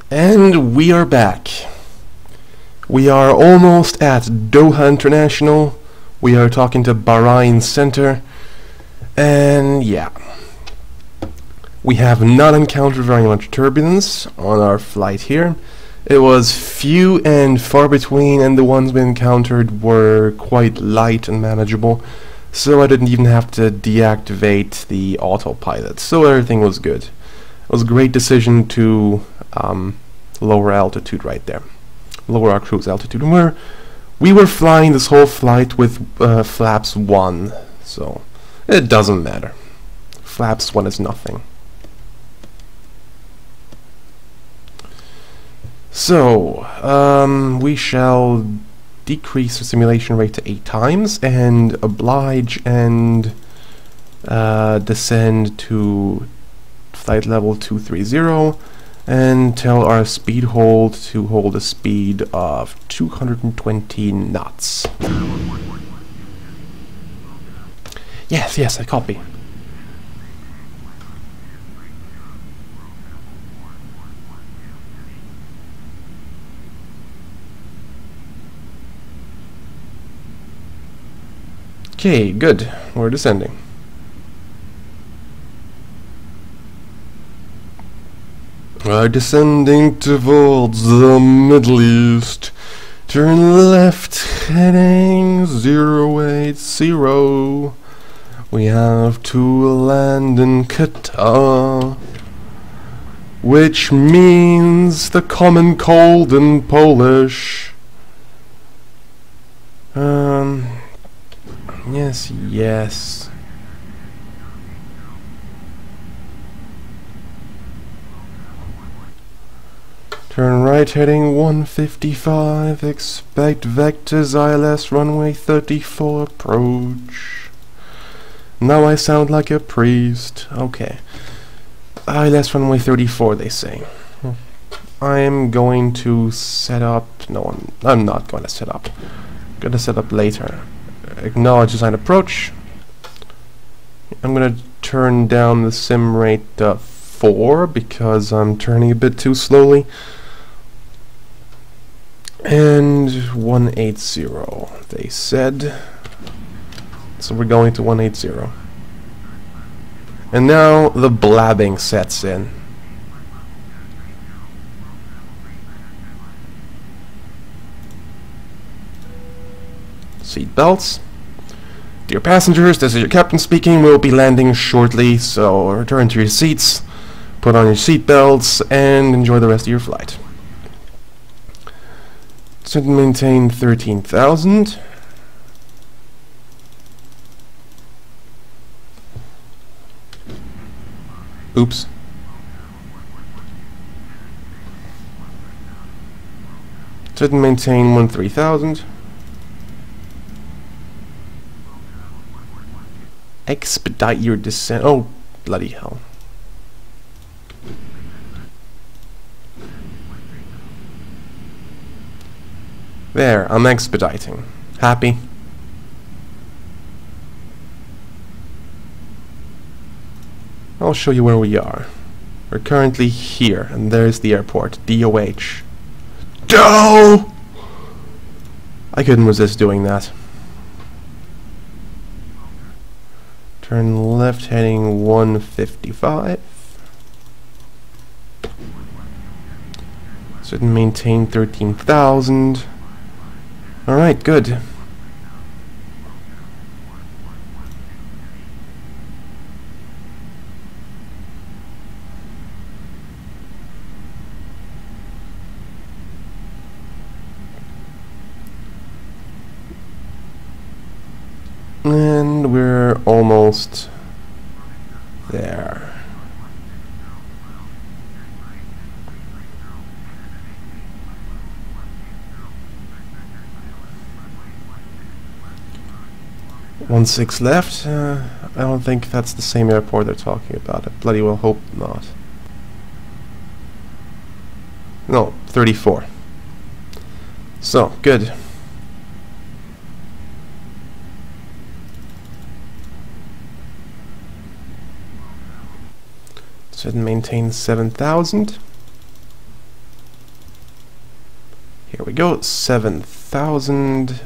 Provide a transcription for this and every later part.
And we are back. We are almost at Doha International. We are talking to Bahrain Center. And yeah. We have not encountered very much turbulence on our flight here. It was few and far between, and the ones we encountered were quite light and manageable. So I didn't even have to deactivate the autopilot. So everything was good. It was a great decision to lower altitude right there. Lower our cruise altitude. And we were flying this whole flight with flaps 1. So it doesn't matter. Flaps 1 is nothing. So, we shall decrease the simulation rate to 8 times and oblige and descend to flight level 230 and tell our speed hold to hold a speed of 220 knots. Yes, I copy. Okay, good. We're descending. We're descending towards the Middle East. Turn left, heading 080. We have to land in Qatar, which means the common cold in Polish. Yes. Turn right heading 155, expect vectors ILS runway 34 approach. Now I sound like a priest. Okay. ILS runway 34 they say. I am going to set up... No, I'm not going to set up. I'm going to set up later. Acknowledge design approach. I'm going to turn down the sim rate 4 because I'm turning a bit too slowly. And 180 they said. So we're going to 180. And now the blabbing sets in. Seat belts. Dear passengers, this is your captain speaking. We'll be landing shortly, so return to your seats, put on your seat belts, and enjoy the rest of your flight. So to maintain 13,000. Oops. So to maintain 13,000. Expedite your descent. Oh, bloody hell. There, I'm expediting. Happy? I'll show you where we are. We're currently here, and there's the airport. DOH. DO! I couldn't resist doing that. Turn left heading 155. So maintain 13,000. Alright, good. And we're almost there. One six left. I don't think that's the same airport they're talking about. I bloody well hope not. No, 34. So, good. So it maintains 7,000. we go, 7,000.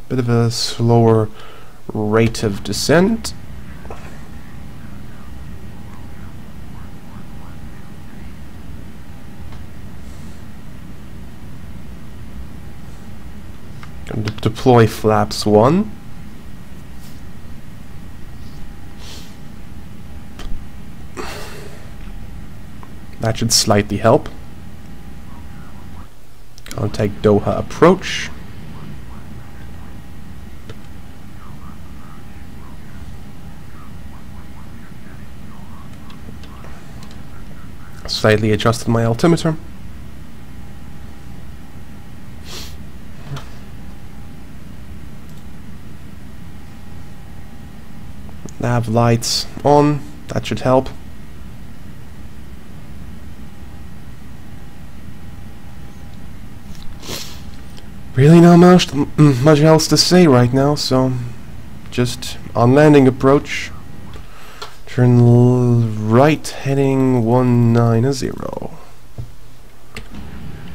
Bit of a slower rate of descent. Going to deploy flaps 1. That should slightly help. Contact Doha approach. Slightly adjusted my altimeter. Nav lights on. That should help. Really not much else to say right now, so just on landing approach, turn right heading 190.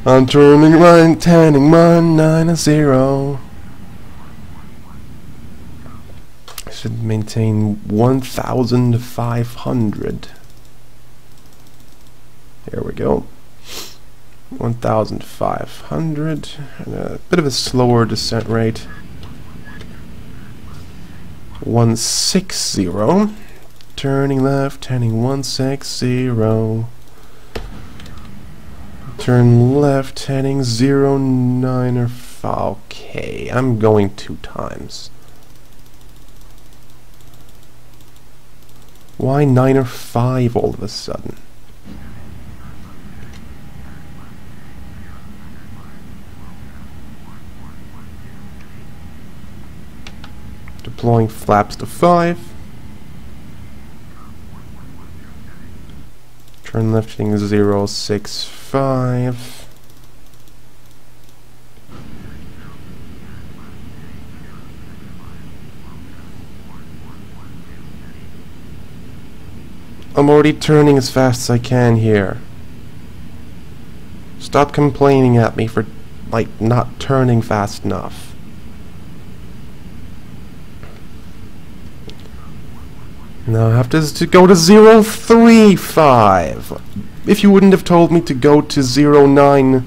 I'm turning right heading 190. Should maintain 1,500. There we go. 1,500, and a bit of a slower descent rate. 160, turning left, heading 160. Turn left, heading 09 or 5. Okay, I'm going 2 times. Why 9 or 5 all of a sudden? Deploying flaps to 5. Turn left heading 065. I'm already turning as fast as I can here. Stop complaining at me for, like, not turning fast enough. Now I have to go to 035. If you wouldn't have told me to go to 090,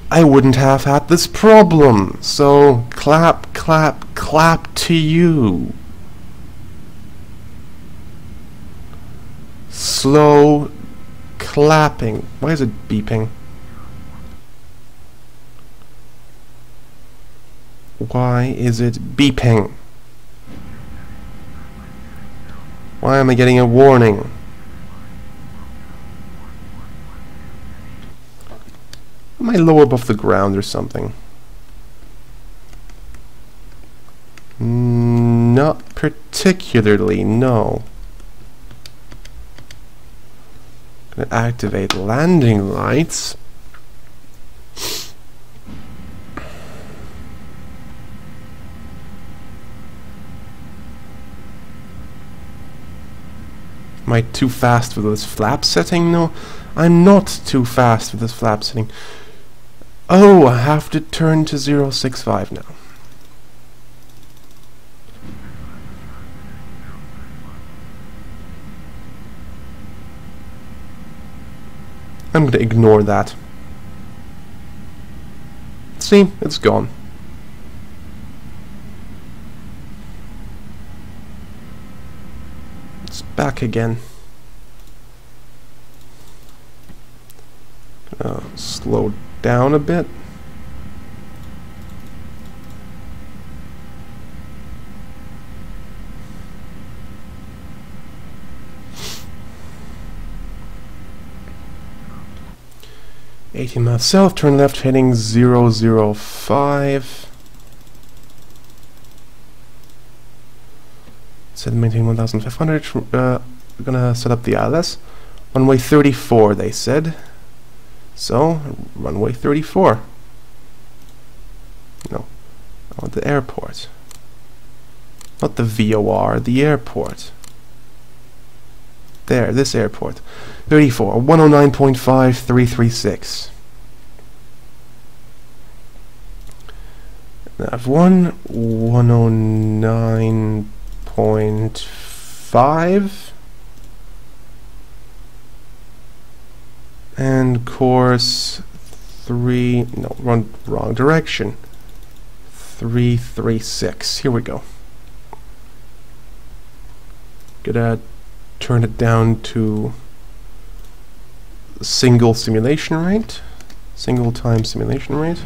I wouldn't have had this problem. So clap, clap, clap to you. Slow clapping. Why is it beeping? Why is it beeping? Why am I getting a warning? Am I low above the ground or something? Not particularly, no. Gonna activate landing lights. Am I too fast for this flap setting? No, I'm not too fast for this flap setting. Oh, I have to turn to 065 now. I'm going to ignore that. See, it's gone. It's back again. Slow down a bit. $18 miles south, turn left heading 005. Said maintain 1,500. We're gonna set up the ILS. Runway 34, they said. So, runway 34. No, I want the airport. Not the VOR, the airport. There, this airport. 34, 109.5, 336. Nav1, 109.5. And course 3, no, wrong direction. 336. Here we go. Gonna turn it down to single simulation rate. Single time simulation rate.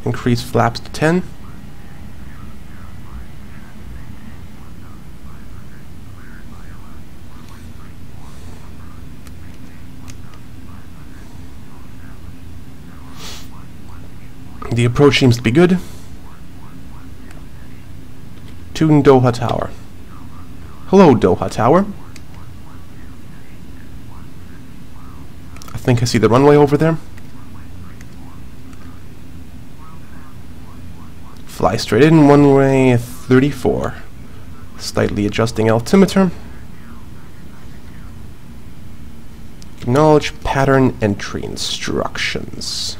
Increase flaps to 10. The approach seems to be good. Tune Doha Tower. Hello, Doha Tower. I think I see the runway over there. Fly straight in, runway 34. Slightly adjusting altimeter. Acknowledge pattern entry instructions.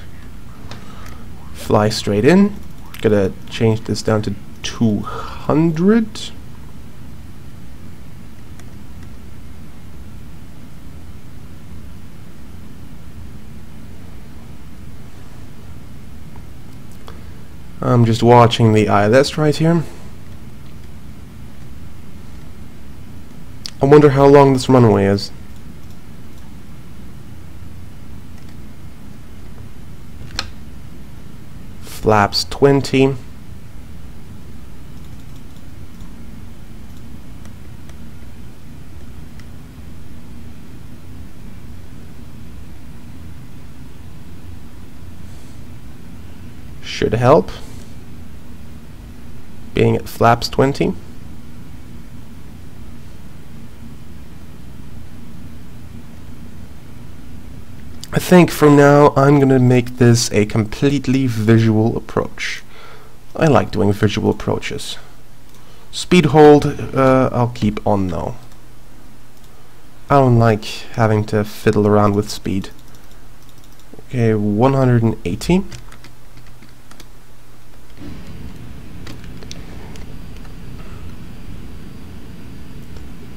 Fly straight in. Gonna change this down to 200. I'm just watching the ILS right here. I wonder how long this runway is. Flaps 20. Should help. Being at flaps 20. I think from now I'm going to make this a completely visual approach. I like doing visual approaches. Speed hold, I'll keep on though. I don't like having to fiddle around with speed. Okay, 180.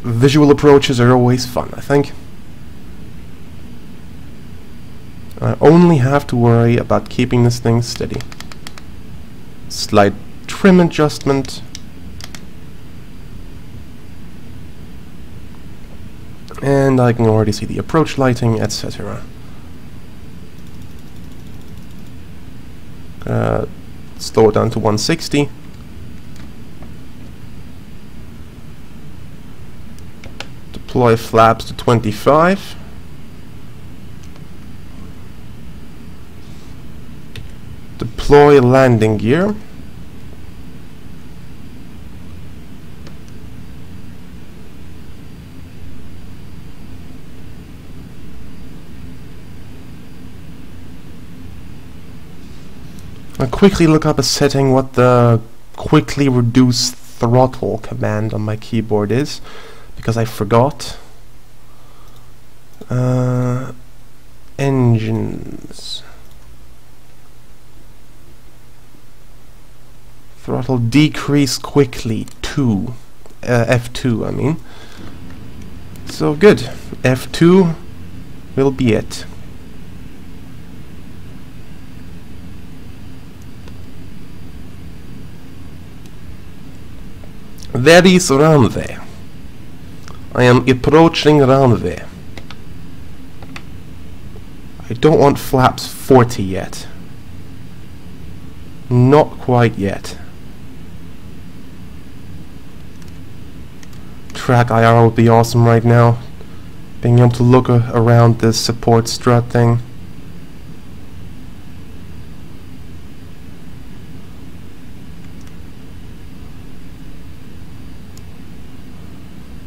Visual approaches are always fun, I think. I only have to worry about keeping this thing steady. Slight trim adjustment. And I can already see the approach lighting, etc. Slow it down to 160. Deploy flaps to 25. Deploy landing gear. I'll quickly look up a setting what the quickly reduce throttle command on my keyboard is, because I forgot. Engines. Throttle decrease quickly 2. F2 I mean. So good. F2 will be it. There is runway. I am approaching runway. I don't want flaps 40 yet. Not quite yet. Track IR would be awesome right now. Being able to look around this support strut thing.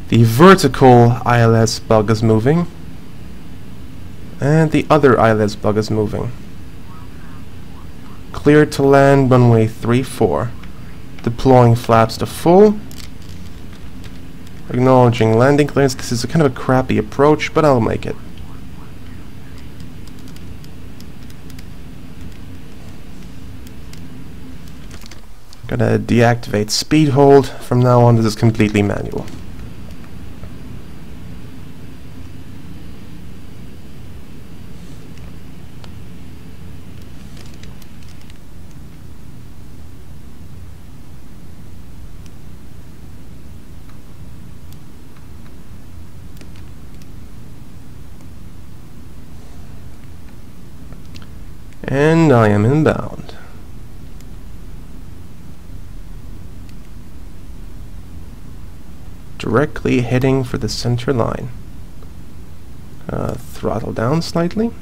The vertical ILS bug is moving. And the other ILS bug is moving. Clear to land, runway 34. Deploying flaps to full. Acknowledging landing clearance. This is a kind of a crappy approach, but I'll make it. Gotta deactivate speed hold. From now on, this is completely manual. And I am inbound. Directly heading for the center line. Throttle down slightly.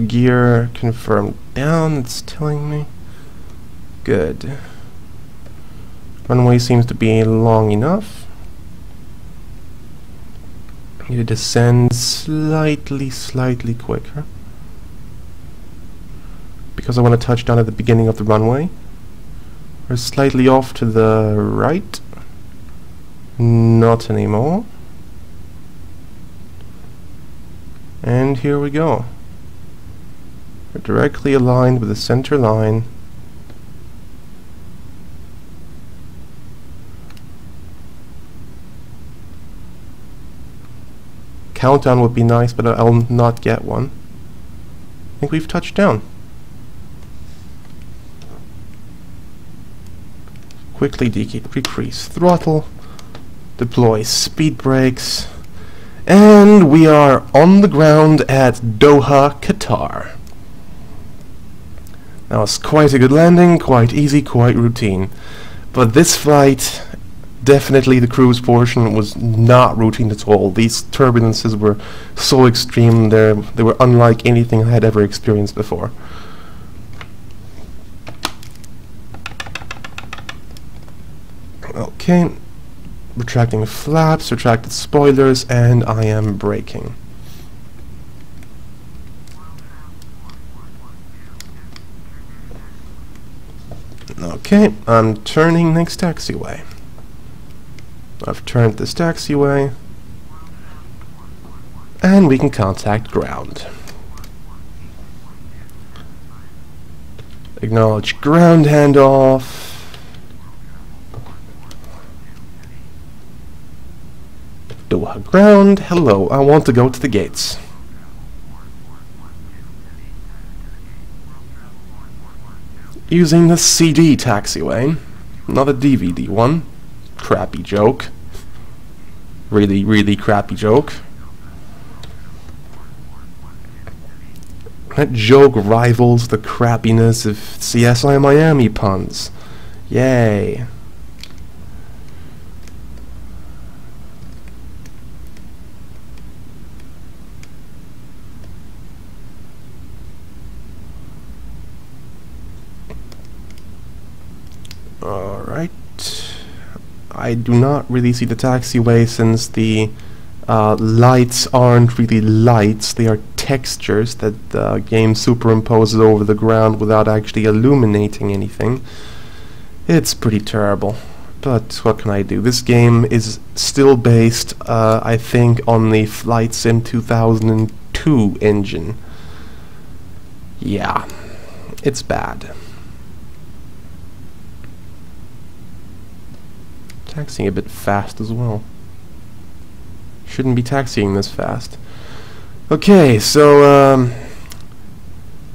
Gear confirmed down, it's telling me. Good. Runway seems to be long enough. Need to descend slightly quicker. Because I want to touch down at the beginning of the runway. We're slightly off to the right. Not anymore. And here we go. We're directly aligned with the center line. Countdown would be nice, but I'll not get one. I think we've touched down. Quickly decrease throttle, deploy speed brakes, and we are on the ground at Doha, Qatar. That was quite a good landing, quite easy, quite routine. But this flight, definitely the cruise portion, was not routine at all. These turbulences were so extreme, they were unlike anything I had ever experienced before. Okay, retracting flaps, retracted spoilers, and I am braking. Okay, I'm turning next taxiway. I've turned this taxiway, and we can contact ground. Acknowledge ground handoff. Doha ground, hello, I want to go to the gates. Using the CD taxiway, not a DVD one. Crappy joke. Really crappy joke. That joke rivals the crappiness of CSI Miami puns. Yay. Alright. I do not really see the taxiway since the lights aren't really lights, they are textures that the game superimposes over the ground without actually illuminating anything. It's pretty terrible, but what can I do? This game is still based, I think, on the Flight Sim 2002 engine. Yeah, it's bad. Taxiing a bit fast as well. Shouldn't be taxiing this fast. Okay, so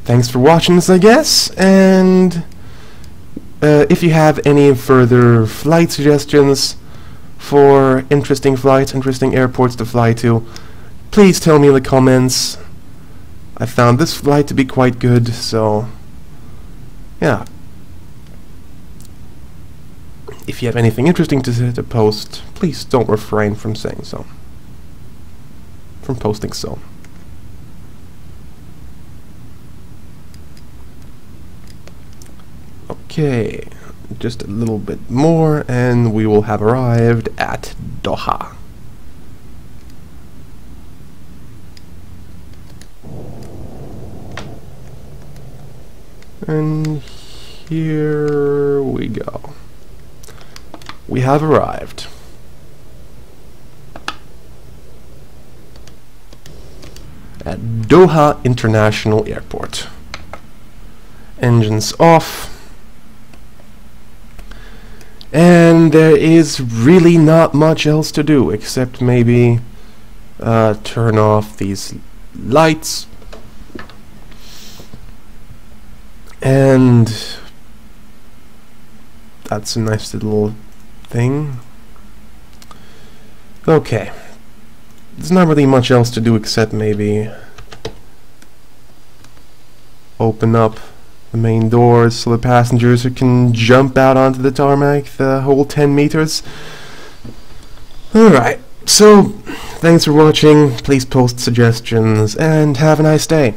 thanks for watching this, I guess, and if you have any further flight suggestions for interesting flights, interesting airports to fly to, please tell me in the comments. I found this flight to be quite good, so yeah. If you have anything interesting to post, please don't refrain from saying so. From posting so. Okay, just a little bit more and we will have arrived at Doha. And here we go. We have arrived. At Doha International Airport. Engines off. And there is really not much else to do except maybe turn off these lights. And that's a nice little thing. Okay. There's not really much else to do except maybe open up the main doors so the passengers can jump out onto the tarmac the whole 10 meters. Alright, so thanks for watching, please post suggestions, and have a nice day.